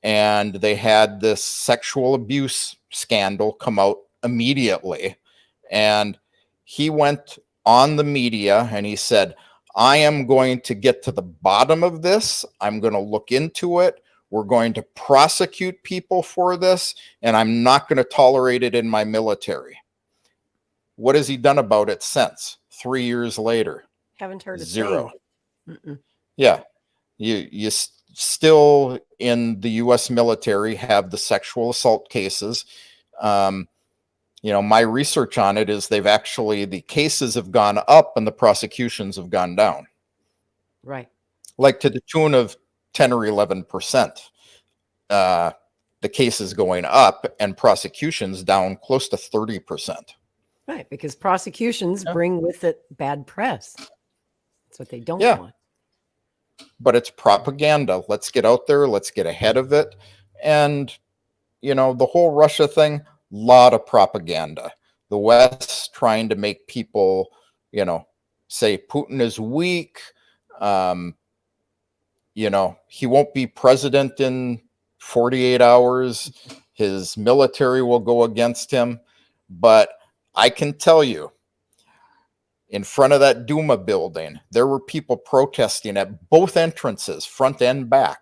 and they had this sexual abuse scandal come out immediately. And he went on the media and he said, I am going to get to the bottom of this. I'm going to look into it. We're going to prosecute people for this, and I'm not going to tolerate it in my military. What has he done about it since? 3 years later? Haven't heard a zero. thing. Yeah. You still in the U.S. military have the sexual assault cases. My research on it is the cases have gone up and the prosecutions have gone down. Right. Like to the tune of 10 or 11%. The cases going up and prosecutions down close to 30%. Right, because prosecutions bring with it bad press. That's what they don't want. But it's propaganda. Let's get out there. Let's get ahead of it. And, the whole Russia thing, lot of propaganda. The West trying to make people, say Putin is weak. He won't be president in 48 hours. His military will go against him. But I can tell you, in front of that Duma building, there were people protesting at both entrances, front and back.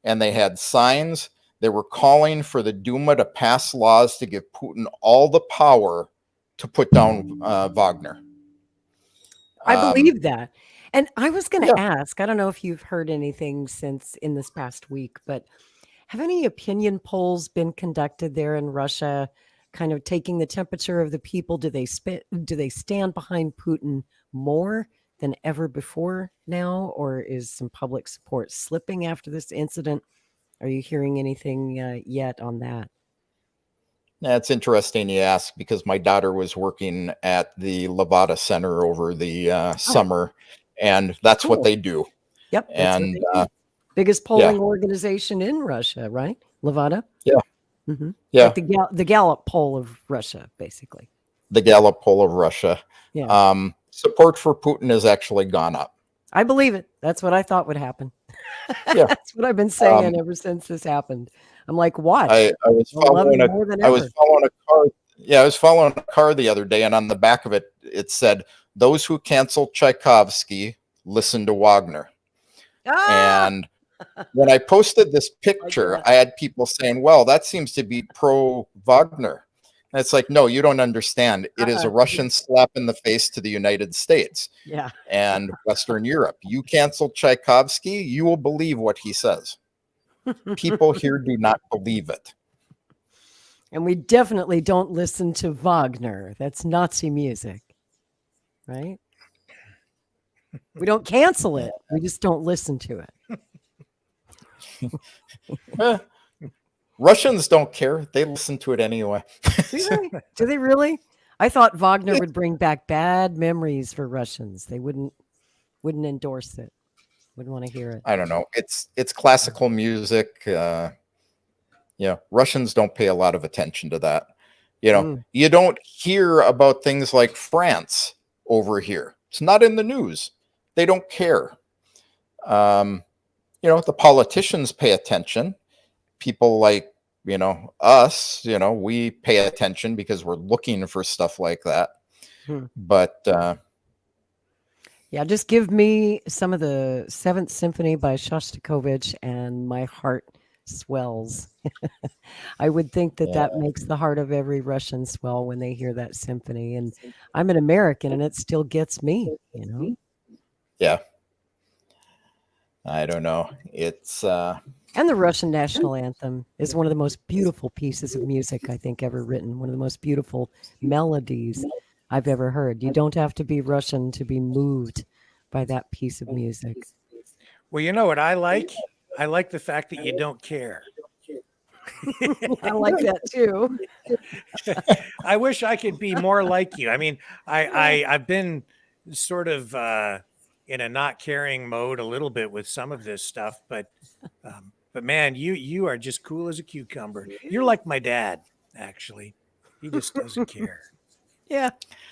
And they had signs. They were calling for the Duma to pass laws to give Putin all the power to put down Wagner. I believe that. And I was going to ask, I don't know if you've heard anything since in this past week, but have any opinion polls been conducted there in Russia, kind of taking the temperature of the people? Do they stand behind Putin more than ever before now, or is some public support slipping after this incident? Are you hearing anything yet on that? That's interesting you ask, because my daughter was working at the Levada Center over the summer, and that's what Cool. they do. Yep. That's And what they do. Biggest polling organization in Russia, right? Levada? Yeah. Mm-hmm. Yeah. Like the Gallup poll of Russia, basically. The Gallup poll of Russia. Yeah. Support for Putin has actually gone up. I believe it. That's what I thought would happen. Yeah. That's what I've been saying ever since this happened. I'm like, watch. I was following a more than I was ever. following a car. Yeah, I was following a car the other day, and on the back of it, it said, "Those who cancel Tchaikovsky listen to Wagner." Ah! And when I posted this picture, I had people saying, "Well, that seems to be pro Wagner." And it's like, no, you don't understand. It is a Russian slap in the face to the United States and Western Europe. You cancel Tchaikovsky, you will believe what he says. People here do not believe it. And we definitely don't listen to Wagner. That's Nazi music, right? We don't cancel it. We just don't listen to it. Russians don't care. They listen to it anyway. Do they really? I thought Wagner would bring back bad memories for Russians. They wouldn't endorse it. Wouldn't want to hear it. I don't know. It's classical music. Russians don't pay a lot of attention to that. You don't hear about things like France over here. It's not in the news. They don't care. The politicians pay attention. People like, us, we pay attention because we're looking for stuff like that. But just give me some of the Seventh Symphony by Shostakovich and my heart swells. I would think that makes the heart of every Russian swell when they hear that symphony. And I'm an American and it still gets me, Yeah. I don't know. It's and the Russian national anthem is one of the most beautiful pieces of music I think ever written. One of the most beautiful melodies I've ever heard. You don't have to be Russian to be moved by that piece of music. Well, you know what I like? I like the fact that you don't care. I like that too. I wish I could be more like you. I mean, I've been sort of in a not caring mode a little bit with some of this stuff, but man, you are just cool as a cucumber. You're like my dad, actually. He just doesn't care. Yeah.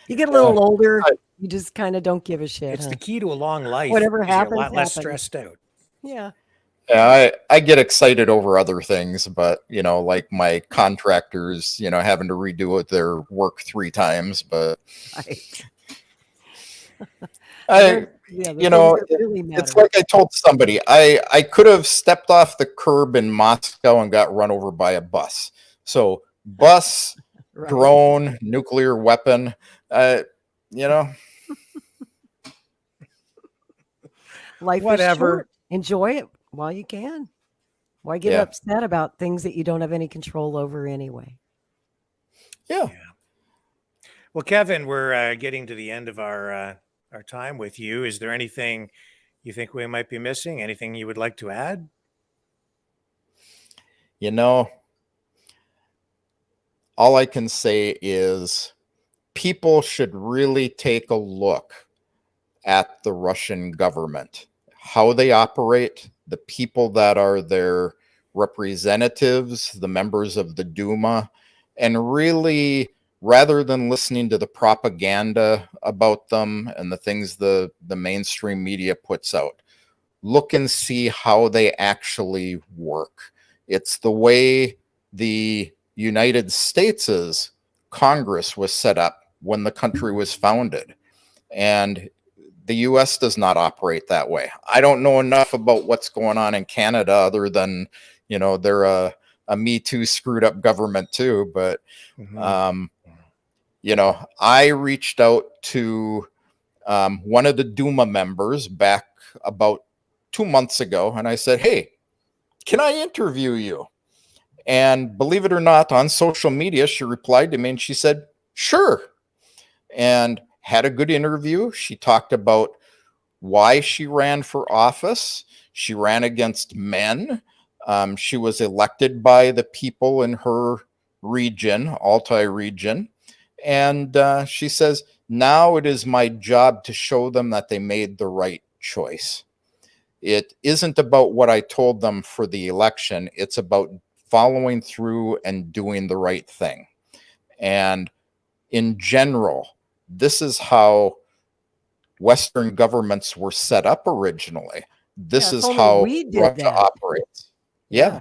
You get a little older, you just kind of don't give a shit. It's the key to a long life. Whatever happens, you're a lot less stressed out. Yeah. Yeah, I get excited over other things, but like my contractors, having to redo their work 3 times, but it's like I told somebody, I could have stepped off the curb in Moscow and got run over by a bus. So bus, drone, nuclear weapon, Life whatever. Is short. Enjoy it while you can. Why get upset about things that you don't have any control over anyway? Yeah. Well, Kevin, we're getting to the end of our time with you. Is there anything you think we might be missing? Anything you would like to add? All I can say is people should really take a look at the Russian government, how they operate, the people that are their representatives, the members of the Duma, and really, rather than listening to the propaganda about them and the things the mainstream media puts out, look and see how they actually work. It's the way the United States' Congress was set up when the country was founded. And the US does not operate that way. I don't know enough about what's going on in Canada other than, they're a Me Too screwed up government too. But, I reached out to one of the Duma members back about 2 months ago, and I said, "Hey, can I interview you?" And believe it or not, on social media, she replied to me and she said, "Sure." And had a good interview. She talked about why she ran for office. She ran against men. She was elected by the people in her region, Altai region. And she says, now it is my job to show them that they made the right choice. It isn't about what I told them for the election. It's about following through and doing the right thing. And in general, this is how Western governments were set up originally. This is how Russia operates. Yeah.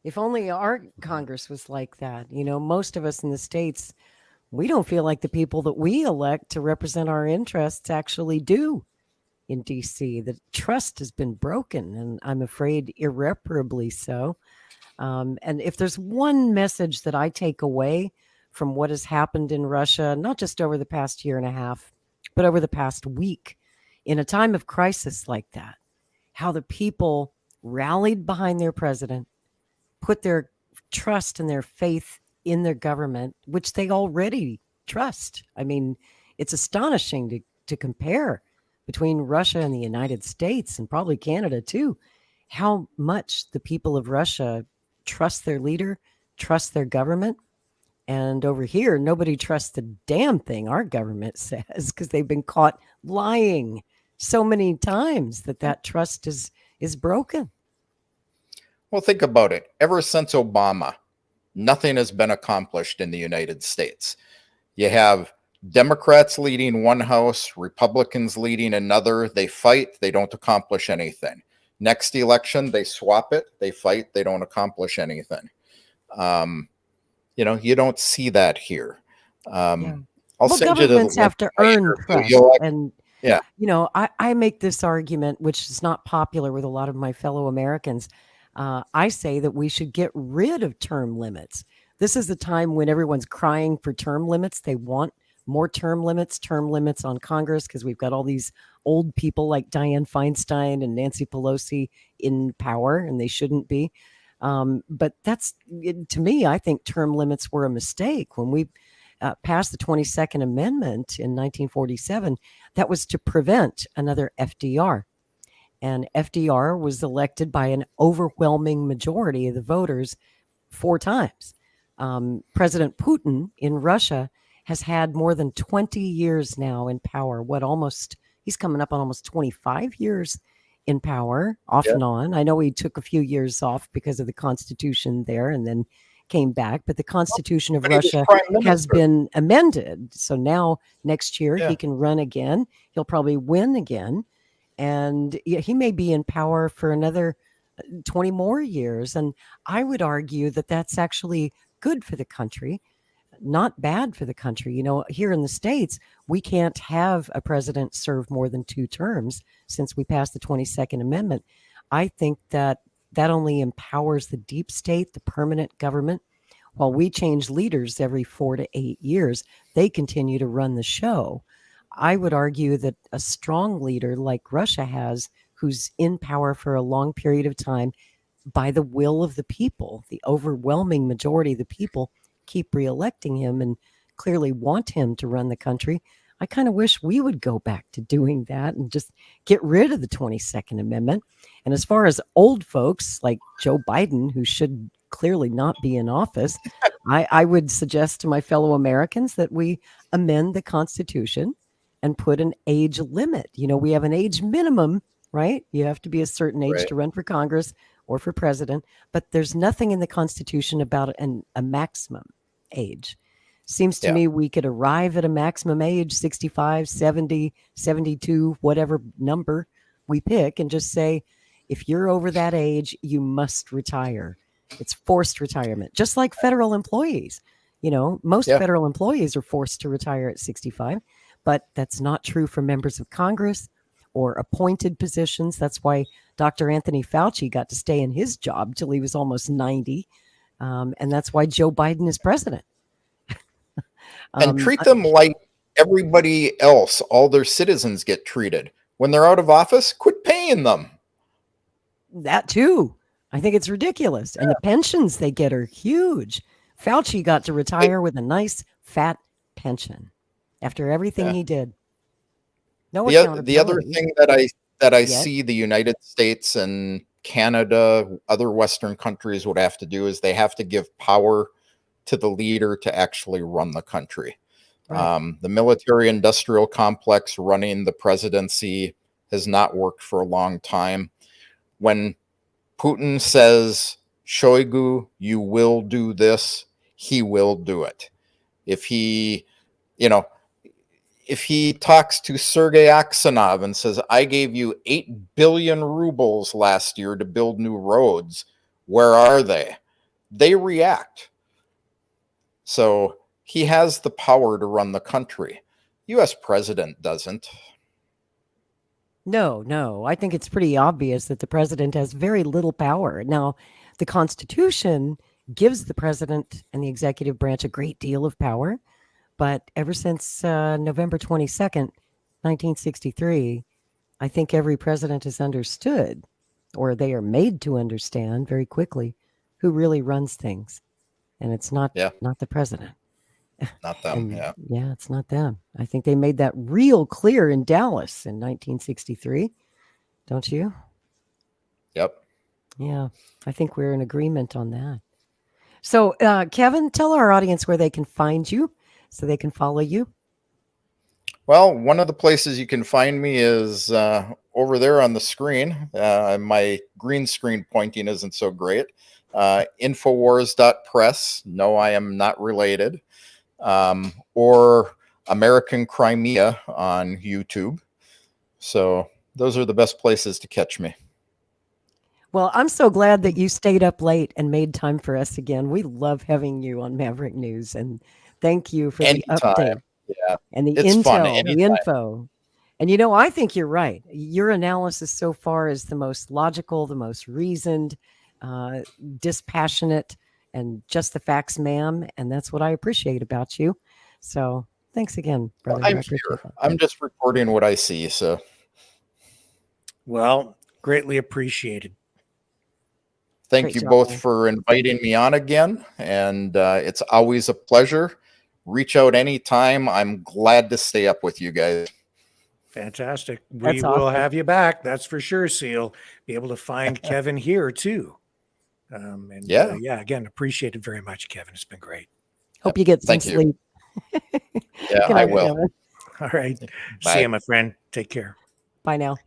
If only our Congress was like that. You know, most of us in the States, we don't feel like the people that we elect to represent our interests actually do in DC. The trust has been broken, and I'm afraid irreparably so. And if there's one message that I take away from what has happened in Russia, not just over the past year and a half, but over the past week, in a time of crisis like that, how the people rallied behind their president, put their trust and their faith in their government, which they already trust. I mean, it's astonishing to compare between Russia and the United States, and probably Canada too, how much the people of Russia trust their leader, trust their government. And over here, nobody trusts the damn thing our government says, because they've been caught lying so many times that trust is broken. Well, think about it. Ever since Obama, nothing has been accomplished in the United States. You have Democrats leading one house, Republicans leading another. They fight, they don't accomplish anything. Next election, they swap it, they fight, they don't accomplish anything. You know, you don't see that here. I'll send you the governments have to earn trust. And, yeah, you know, I make this argument, which is not popular with a lot of my fellow Americans. I say that we should get rid of term limits. This is the time when everyone's crying for term limits. They want more term limits on Congress, because we've got all these old people like Dianne Feinstein and Nancy Pelosi in power, and they shouldn't be. But to me, I think term limits were a mistake. When we passed the 22nd Amendment in 1947, that was to prevent another FDR. And FDR was elected by an overwhelming majority of the voters 4 times. President Putin in Russia has had more than 20 years now in power. He's coming up on almost 25 years in power, off and on. I know he took a few years off because of the Constitution there and then came back, but the Constitution of Russia has been amended. So now next year he can run again. He'll probably win again. And he may be in power for another 20 more years. And I would argue that that's actually good for the country, not bad for the country. You know, here in the States, we can't have a president serve more than 2 terms since we passed the 22nd Amendment. I think that only empowers the deep state, the permanent government. While we change leaders every 4 to 8 years, they continue to run the show. I would argue that a strong leader like Russia has, who's in power for a long period of time by the will of the people, the overwhelming majority of the people keep reelecting him and clearly want him to run the country. I kind of wish we would go back to doing that and just get rid of the 22nd Amendment. And as far as old folks like Joe Biden, who should clearly not be in office, I would suggest to my fellow Americans that we amend the Constitution and put an age limit. You know, we have an age minimum, right? You have to be a certain age to run for Congress or for president, but there's nothing in the Constitution about a maximum age. Seems to me we could arrive at a maximum age, 65, 70, 72, whatever number we pick, and just say, if you're over that age, you must retire. It's forced retirement, just like federal employees. You know, most federal employees are forced to retire at 65. But that's not true for members of Congress or appointed positions. That's why Dr. Anthony Fauci got to stay in his job till he was almost 90. And that's why Joe Biden is president. And treat them like everybody else, all their citizens get treated. When they're out of office, quit paying them. That too. I think it's ridiculous. And the pensions they get are huge. Fauci got to retire with a nice fat pension after everything he did. The other thing that I see the United States and Canada, other Western countries would have to do is they have to give power to the leader to actually run the country. Right. The military industrial complex running the presidency has not worked for a long time. When Putin says, Shoigu, you will do this, he will do it. If he, you know, if he talks to Sergei Aksionov and says, I gave you 8 billion rubles last year to build new roads, where are they? They react. So he has the power to run the country. US president doesn't. No. I think it's pretty obvious that the president has very little power. Now, the Constitution gives the president and the executive branch a great deal of power. But ever since November 22nd, 1963, I think every president has understood, or they are made to understand very quickly, who really runs things. And it's not the president. Not them. Yeah, it's not them. I think they made that real clear in Dallas in 1963. Don't you? Yep. Yeah, I think we're in agreement on that. So, Kevin, tell our audience where they can find you so they can follow you. Well, one of the places you can find me is over there on the screen. My green screen pointing isn't so great. Infowars.press. No, I am not related. Or American Crimea on YouTube. So those are the best places to catch me. Well, I'm so glad that you stayed up late and made time for us again. We love having you on Maverick News, and thank you for the update and the intel, the info. And I think you're right. Your analysis so far is the most logical, the most reasoned, dispassionate, and just the facts, ma'am. And that's what I appreciate about you. So thanks again, brother. I'm just reporting what I see. So, well, greatly appreciated. Thank you both for inviting me on again. And it's always a pleasure. Reach out anytime. I'm glad to stay up with you guys. Fantastic. We will have you back. That's for sure, Seal. Be able to find Kevin here too. Again, appreciate it very much, Kevin. It's been great. Hope you get some sleep. Yeah, I will. All right. Bye. See you, my friend. Take care. Bye now.